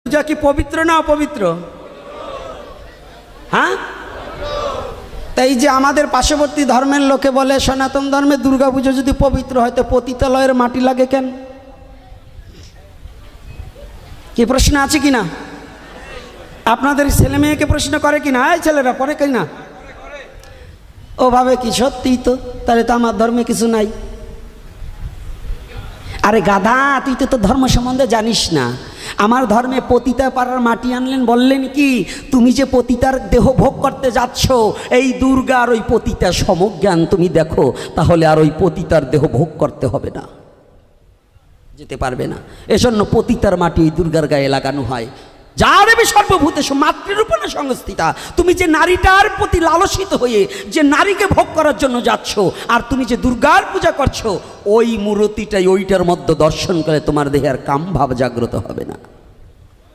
পূজা কি পবিত্র না অপবিত্র? হ্যাঁ, তাই যে আমাদের পার্শ্ববর্তী ধর্মের লোকে বলে সনাতন ধর্মে দুর্গা পুজো যদি পবিত্র হয় তো পতিতালয়ের মাটি লাগে কেন? কি প্রশ্ন আছে কিনা? আপনাদের ছেলে মেয়েকে প্রশ্ন করে কিনা? এই ছেলেরা পড়ে কিনা? ও ভাবে কি সত্যিই তো, তাহলে তো আমার ধর্মে কিছু নাই। আরে গাধা, তুই তো ধর্ম সম্বন্ধে জানিস না। আমার ধর্মে পতিতা পাড়ার মাটি আনলেন, বললেন কি তুমি যে পতিতার দেহ ভোগ করতে যাচ্ছ, এই দুর্গার ওই পতিতার সমজ্ঞান তুমি দেখো, তাহলে আর ওই পতিতার দেহ ভোগ করতে হবে না, যেতে পারবে না। এজন্য পতিতার মাটি ওই দুর্গার গায়ে লাগানো হয়। যা দেবী সর্বভূতেষু মাতৃরূপেণা সংস্থিতা, তুমি যে নারীটার প্রতি লালসিত হয়ে যে নারীকে ভোগ করার জন্য যাচ্ছ, আর তুমি যে দুর্গার পূজা করছো, ওই মূর্তিটাই ওইটার মধ্যে দর্শন করে তোমার দেহে আর কাম ভাব জাগ্রত হবে না।